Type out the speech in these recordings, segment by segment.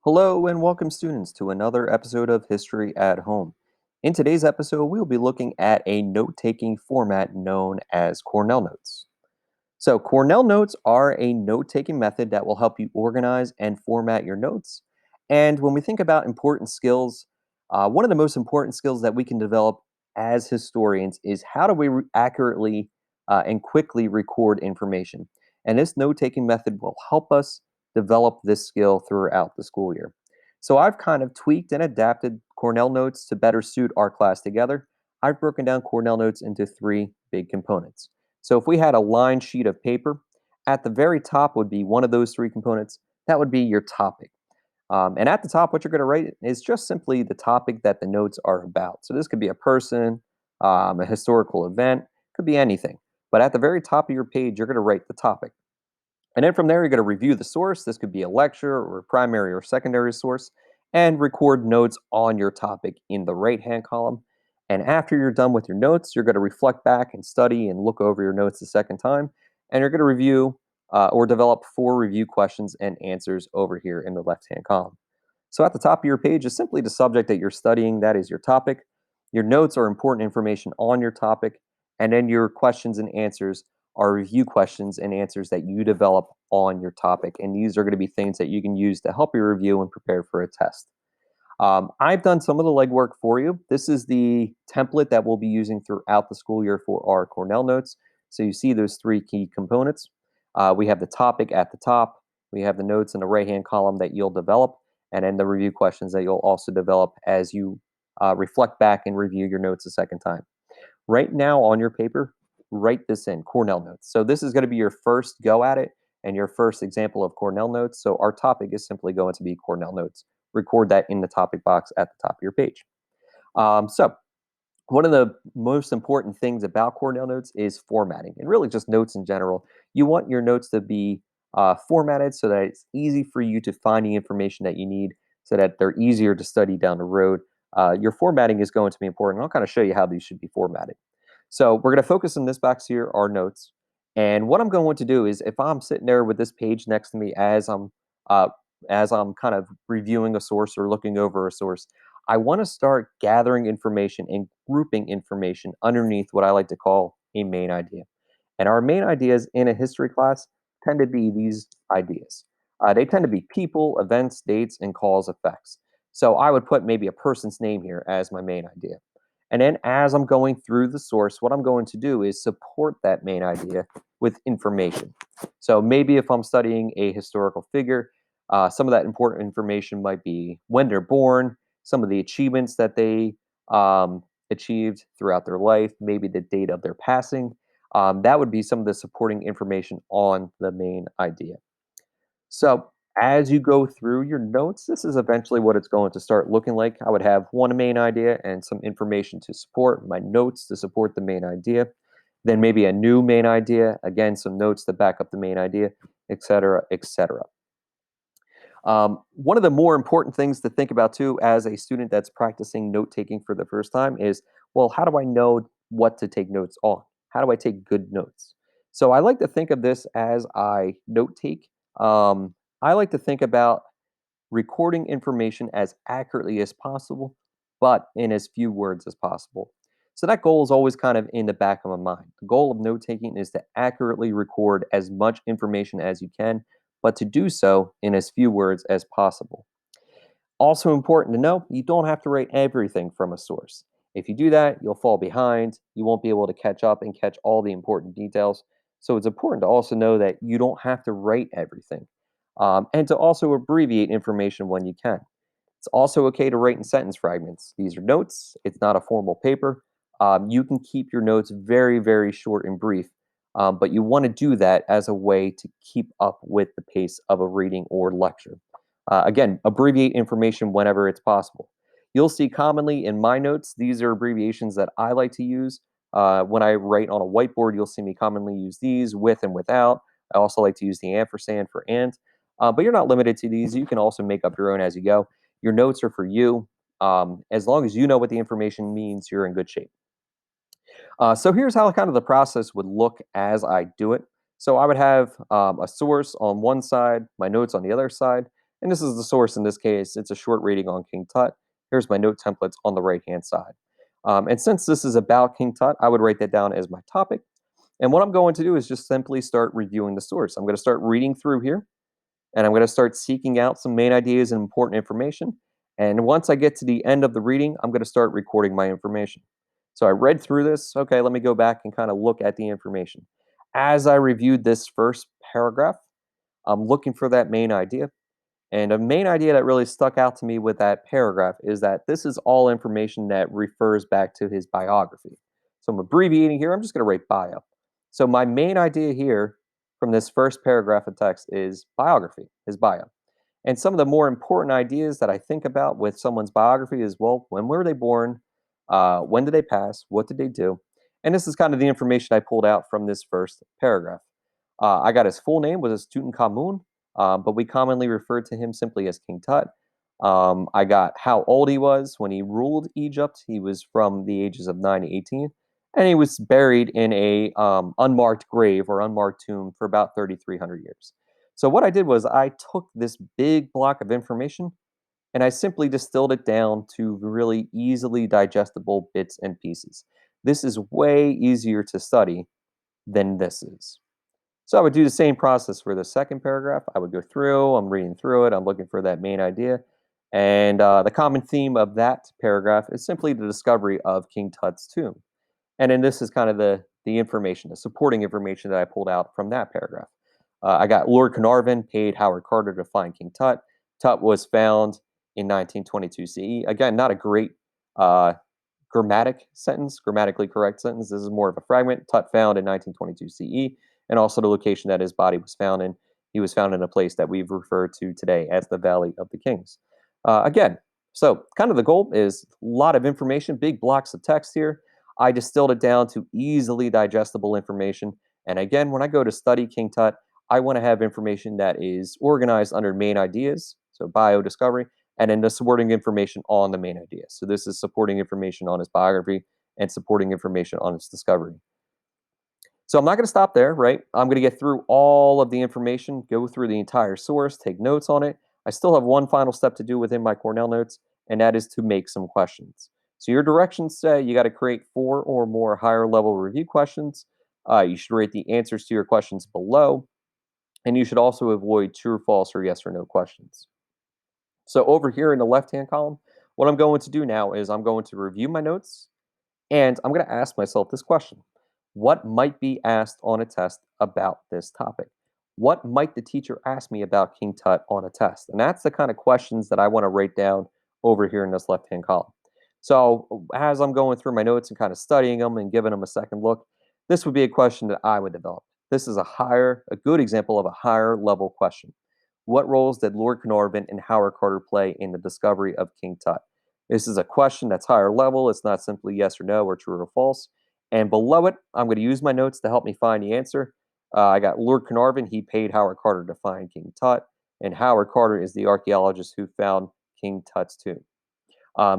Hello and welcome, students, to another episode of History at Home. In today's episode, we'll be looking at a note taking format known as Cornell Notes. So, Cornell Notes are a note taking method that will help you organize and format your notes. And when we think about important skills, one of the most important skills that we can develop as historians is how do we accurately and quickly record information. And this note taking method will help us develop this skill throughout the school year. So, I've kind of tweaked and adapted Cornell Notes to better suit our class together. I've broken down Cornell Notes into three big components. So if we had a lined sheet of paper, at the very top would be one of those three components. That would be your topic. And at the top, what you're going to write is just simply the topic that the notes are about. So this could be a person, a historical event, could be anything. But at the very top of your page, you're going to write the topic. And then from there, you're going to review the source. This could be a lecture or a primary or secondary source, and record notes on your topic in the right-hand column. And after you're done with your notes, you're going to reflect back and study and look over your notes a second time. And you're going to review or develop 4 review questions and answers over here in the left-hand column. So at the top of your page is simply the subject that you're studying. That is your topic. Your notes are important information on your topic. And then your questions and answers are review questions and answers that you develop on your topic. And these are going to be things that you can use to help you review and prepare for a test. I've done some of the legwork for you. This is the template that we'll be using throughout the school year for our Cornell Notes. So you see those 3 key components. We have the topic at the top. We have the notes in the right-hand column that you'll develop, and then the review questions that you'll also develop as you reflect back and review your notes a second time. Right now on your paper, write this in, Cornell Notes. So this is going to be your first go at it and your first example of Cornell Notes. So our topic is simply going to be Cornell Notes. Record that in the topic box at the top of your page. So one of the most important things about Cornell Notes is formatting, and really just notes in general. You want your notes to be formatted so that it's easy for you to find the information that you need, so that they're easier to study down the road. Your formatting is going to be important. I'll kind of show you how these should be formatted. So we're going to focus on this box here, our notes. And what I'm going to do is, if I'm sitting there with this page next to me uh, as I'm kind of reviewing a source or looking over a source, I want to start gathering information and grouping information underneath what I like to call a main idea. And our main ideas in a history class tend to be these ideas. They tend to be people, events, dates, and cause effects. So I would put maybe a person's name here as my main idea. And then as I'm going through the source, what I'm going to do is support that main idea with information. So maybe if I'm studying a historical figure, some of that important information might be when they're born, some of the achievements that they achieved throughout their life, maybe the date of their passing. That would be some of the supporting information on the main idea. So as you go through your notes, this is eventually what it's going to start looking like. I would have one main idea and some information to support, my notes to support the main idea, then maybe a new main idea, again, some notes to back up the main idea, etc., etc. One of the more important things to think about too, as a student that's practicing note taking for the first time, is, well, how do I know what to take notes on? How do I take good notes? So I like to think of this as I note take. I like to think about recording information as accurately as possible, but in as few words as possible. So that goal is always kind of in the back of my mind. The goal of note taking is to accurately record as much information as you can, but to do so in as few words as possible. Also important to know, you don't have to write everything from a source. If you do that, you'll fall behind. You won't be able to catch up and catch all the important details. So it's important to also know that you don't have to write everything, and to also abbreviate information when you can. It's also okay to write in sentence fragments. These are notes. It's not a formal paper. You can keep your notes very, very short and brief, but you want to do that as a way to keep up with the pace of a reading or lecture. Again, abbreviate information whenever it's possible. You'll see commonly in my notes, these are abbreviations that I like to use. When I write on a whiteboard, you'll see me commonly use these, with and without. I also like to use the ampersand for and. But you're not limited to these. You can also make up your own as you go. Your notes are for you. As long as you know what the information means, you're in good shape. So here's how kind of the process would look as I do it. So I would have a source on one side, my notes on the other side, And this is the source in this case. It's a short reading on King Tut. Here's my note templates on the right-hand side. And since this is about King Tut, I would write that down as my topic. And what I'm going to do is just simply start reviewing the source. I'm going to start reading through here, and I'm going to start seeking out some main ideas and important information. And once I get to the end of the reading, I'm going to start recording my information. So I read through this. Okay, let me go back and kind of look at the information. As I reviewed this first paragraph, I'm looking for that main idea. And a main idea that really stuck out to me with that paragraph is that this is all information that refers back to his biography. So I'm abbreviating here. I'm just going to write bio. So my main idea here from this first paragraph of text is biography, his bio. And some of the more important ideas that I think about with someone's biography is, well, when were they born? When did they pass? What did they do? And this is kind of the information I pulled out from this first paragraph. I got his full name was Tutankhamun, but we commonly referred to him simply as King Tut. I got how old he was when he ruled Egypt. He was from the ages of 9 to 18, and he was buried in a unmarked grave or unmarked tomb for about 3,300 years. So what I did was I took this big block of information and I simply distilled it down to really easily digestible bits and pieces. This is way easier to study than this is. So I would do the same process for the second paragraph. I would go through, I'm reading through it, I'm looking for that main idea. And the common theme of that paragraph is simply the discovery of King Tut's tomb. And then this is kind of the information, the supporting information that I pulled out from that paragraph. I got Lord Carnarvon paid Howard Carter to find King Tut. Tut was found in 1922 CE. Again, not a great uh, grammatically correct sentence. This is more of a fragment. Tut found in 1922 CE, and also the location that his body was found in. He was found in a place that we've referred to today as the Valley of the Kings. Again, so kind of the goal is a lot of information, big blocks of text here. I distilled it down to easily digestible information. And again, when I go to study King Tut, I want to have information that is organized under main ideas, so bio discovery, and then the supporting information on the main idea. So this is supporting information on his biography and supporting information on its discovery. So I'm not going to stop there, right? I'm going to get through all of the information, go through the entire source, take notes on it. I still have one final step to do within my Cornell notes, and that is to make some questions. So your directions say you got to create 4 or more higher level review questions. You should rate the answers to your questions below, and you should also avoid true, false, or yes or no questions. So over here in the left-hand column, what I'm going to do now is I'm going to review my notes, and I'm going to ask myself this question. What might be asked on a test about this topic? What might the teacher ask me about King Tut on a test? And that's the kind of questions that I want to write down over here in this left-hand column. So as I'm going through my notes and kind of studying them and giving them a second look, this would be a question that I would develop. This is a good example of a higher level question. What roles did Lord Carnarvon and Howard Carter play in the discovery of King Tut? This is a question that's higher level. It's not simply yes or no or true or false. And below it, I'm going to use my notes to help me find the answer. I got Lord Carnarvon. He paid Howard Carter to find King Tut. And Howard Carter is the archaeologist who found King Tut's tomb.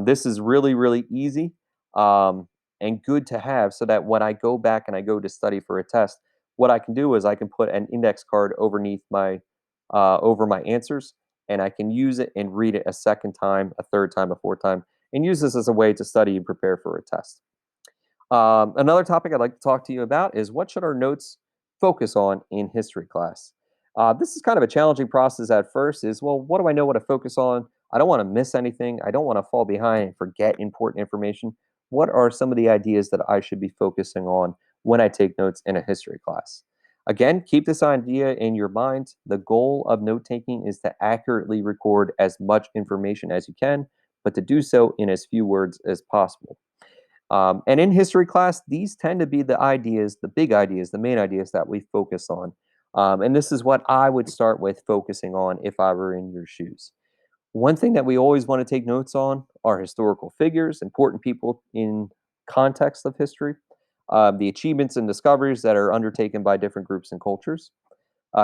This is really, really easy and good to have so that when I go back and I go to study for a test, what I can do is I can put an index card underneath my over my answers, and I can use it and read it a second time, a third time, a fourth time, and use this as a way to study and prepare for a test. Another topic I'd like to talk to you about is what should our notes focus on in history class? This is kind of a challenging process at first is, well, what do I know what to focus on? I don't want to miss anything. I don't want to fall behind and forget important information. What are some of the ideas that I should be focusing on when I take notes in a history class? Again, keep this idea in your mind. The goal of note taking is to accurately record as much information as you can, but to do so in as few words as possible. And in history class, these tend to be the ideas, the big ideas, the main ideas that we focus on. And this is what I would start with focusing on if I were in your shoes. One thing that we always want to take notes on are historical figures, important people in context of history, the achievements and discoveries that are undertaken by different groups and cultures,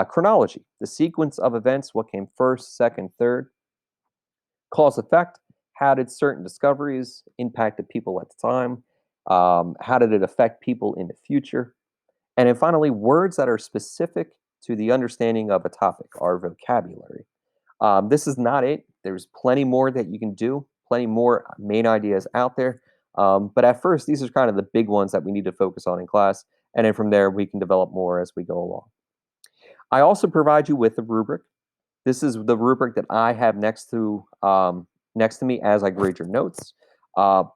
chronology, the sequence of events, what came first, second, third, cause effect, how did certain discoveries impact the people at the time, how did it affect people in the future, and then finally, words that are specific to the understanding of a topic, our vocabulary. This is not it. There's plenty more that you can do, plenty more main ideas out there. But at first, these are kind of the big ones that we need to focus on in class. And then from there, we can develop more as we go along. I also provide you with a rubric. This is the rubric that I have next to me as I grade your notes.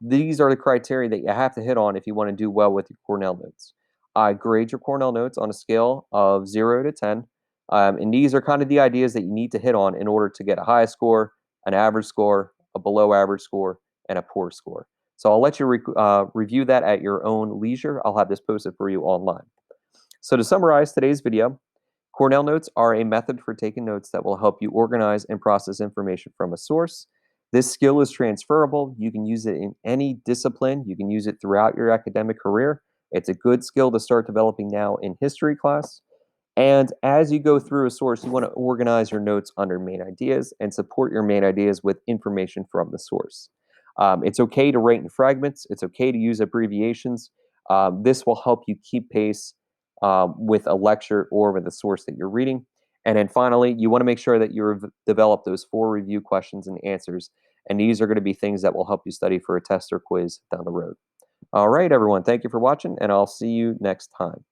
These are the criteria that you have to hit on if you want to do well with your Cornell notes. I grade your Cornell notes on a scale of 0 to 10, and these are kind of the ideas that you need to hit on in order to get a high score, an average score, a below average score, and a poor score. So I'll let you review that at your own leisure. I'll have this posted for you online. So to summarize today's video, Cornell Notes are a method for taking notes that will help you organize and process information from a source. This skill is transferable. You can use it in any discipline. You can use it throughout your academic career. It's a good skill to start developing now in history class. And as you go through a source, you want to organize your notes under main ideas and support your main ideas with information from the source. It's okay to write in fragments. It's okay to use abbreviations. This will help you keep pace with a lecture or with a source that you're reading. And then finally, you want to make sure that you develop those 4 review questions and answers. And these are going to be things that will help you study for a test or quiz down the road. All right, everyone. Thank you for watching, and I'll see you next time.